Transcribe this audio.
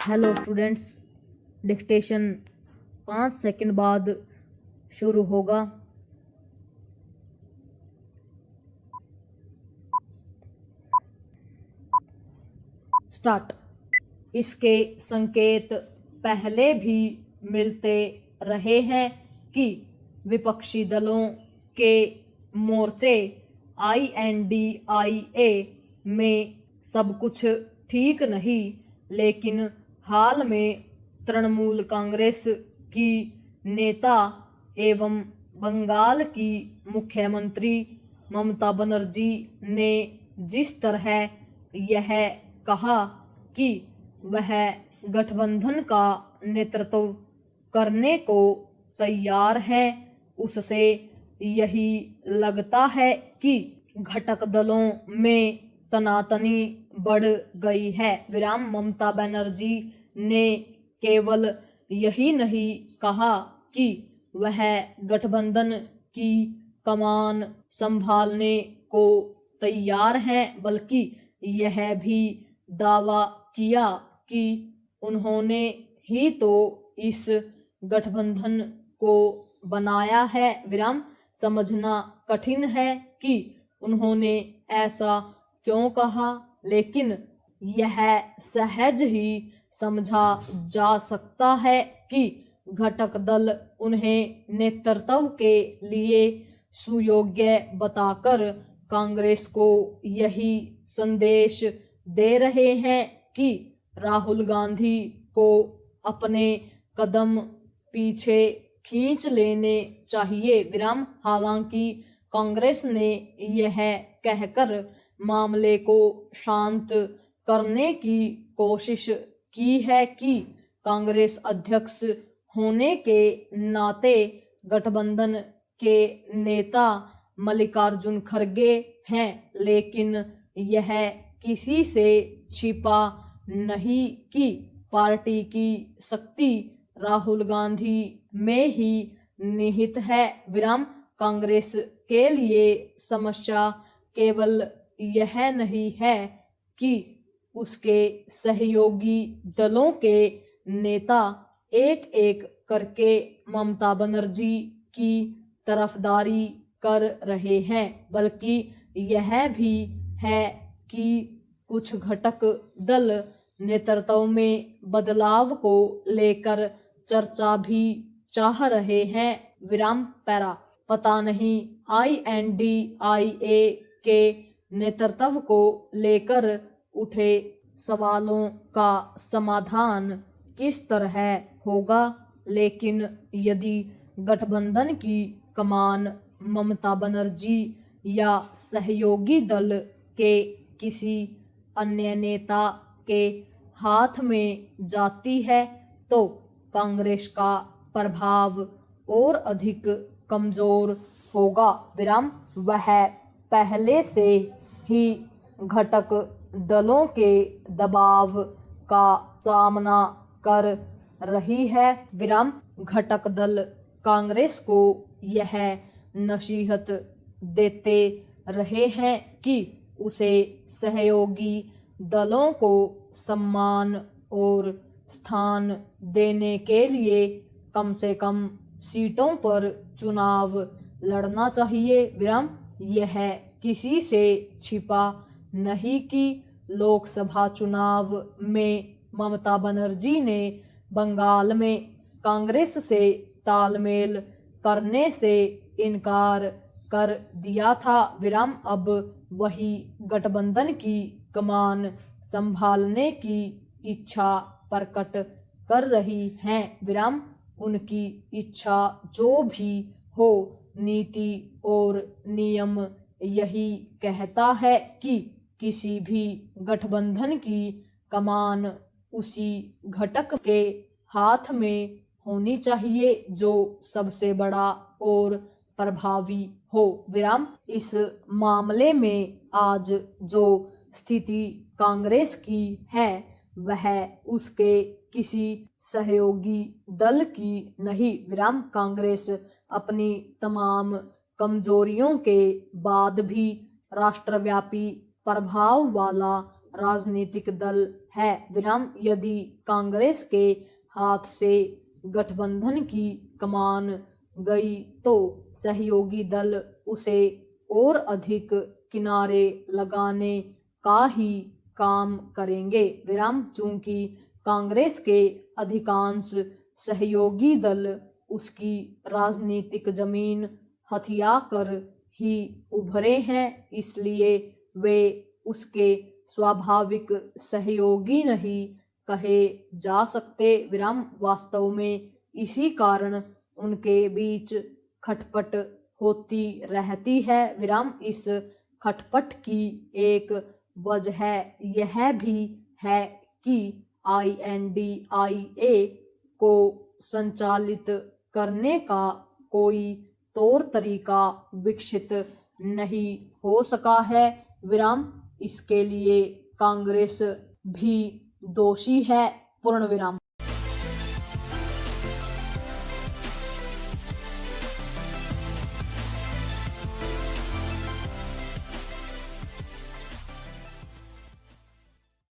Hello students, dictation 5 second बाद शुरू होगा। स्टार्ट। इसके संकेत पहले भी मिलते रहे हैं कि विपक्षी दलों के मोर्चे INDIA में सब कुछ ठीक नहीं, लेकिन हाल में तृणमूल कांग्रेस की नेता एवं बंगाल की मुख्यमंत्री ममता बनर्जी ने जिस तरह यह कहा कि वह गठबंधन का नेतृत्व करने को तैयार है, उससे यही लगता है कि घटक दलों में तनातनी बढ़ गई है। ममता बनर्जी ने केवल यही नहीं कहा कि वह गठबंधन की कमान संभालने को तैयार है, बल्कि यह भी दावा किया कि उन्होंने ही तो इस गठबंधन को बनाया है। समझना कठिन है कि उन्होंने ऐसा क्यों कहा, लेकिन यह सहज ही समझा जा सकता है कि घटक दल उन्हें नेतृत्व के लिए सुयोग्य बताकर कांग्रेस को यही संदेश दे रहे हैं कि राहुल गांधी को अपने कदम पीछे खींच लेने चाहिए। हालांकि कांग्रेस ने यह कहकर मामले को शांत करने की कोशिश की है कि कांग्रेस अध्यक्ष होने के नाते गठबंधन के नेता मल्लिकार्जुन खड़गे हैं, लेकिन यह किसी से छिपा नहीं कि पार्टी की शक्ति राहुल गांधी में ही निहित है। कांग्रेस के लिए समस्या केवल यह नहीं है कि उसके सहयोगी दलों के नेता एक एक करके ममता बनर्जी की तरफदारी कर रहे हैं, बल्कि यह भी है कि कुछ घटक दल नेतृत्व में बदलाव को लेकर चर्चा भी चाह रहे हैं। पैरा। पता नहीं INDIA के नेतृत्व को लेकर उठे सवालों का समाधान किस तरह होगा, लेकिन यदि गठबंधन की कमान ममता बनर्जी या सहयोगी दल के किसी अन्य नेता के हाथ में जाती है, तो कांग्रेस का प्रभाव और अधिक कमजोर होगा। वह पहले से ही घटक दलों के दबाव का सामना कर रही है। घटक दल कांग्रेस को यह नसीहत देते रहे हैं कि उसे सहयोगी दलों को सम्मान और स्थान देने के लिए कम से कम सीटों पर चुनाव लड़ना चाहिए। यह किसी से छिपा नहीं कि लोकसभा चुनाव में ममता बनर्जी ने बंगाल में कांग्रेस से तालमेल करने से इनकार कर दिया था। अब वही गठबंधन की कमान संभालने की इच्छा प्रकट कर रही हैं। उनकी इच्छा जो भी हो, नीति और नियम यही कहता है कि किसी भी गठबंधन की कमान उसी घटक के हाथ में होनी चाहिए जो सबसे बड़ा और प्रभावी हो। इस मामले में आज जो स्थिति कांग्रेस की है, वह उसके किसी सहयोगी दल की नहीं। कांग्रेस अपनी तमाम कमजोरियों के बाद भी राष्ट्रव्यापी प्रभाव वाला राजनीतिक दल है विराम। यदि कांग्रेस के हाथ से गठबंधन की कमान गई तो सहयोगी दल उसे और अधिक किनारे लगाने का ही काम करेंगे विराम। चूंकि कांग्रेस के अधिकांश सहयोगी दल उसकी राजनीतिक जमीन हथियाकर ही उभरे हैं, इसलिए वे उसके स्वाभाविक सहयोगी नहीं कहे जा सकते विराम। वास्तव में इसी कारण उनके बीच खटपट होती रहती है विराम। इस खटपट की एक वजह यह भी है कि INDIA को संचालित करने का कोई तौर तरीका विकसित नहीं हो सका है विराम। इसके लिए कांग्रेस भी दोषी है पूर्ण विराम।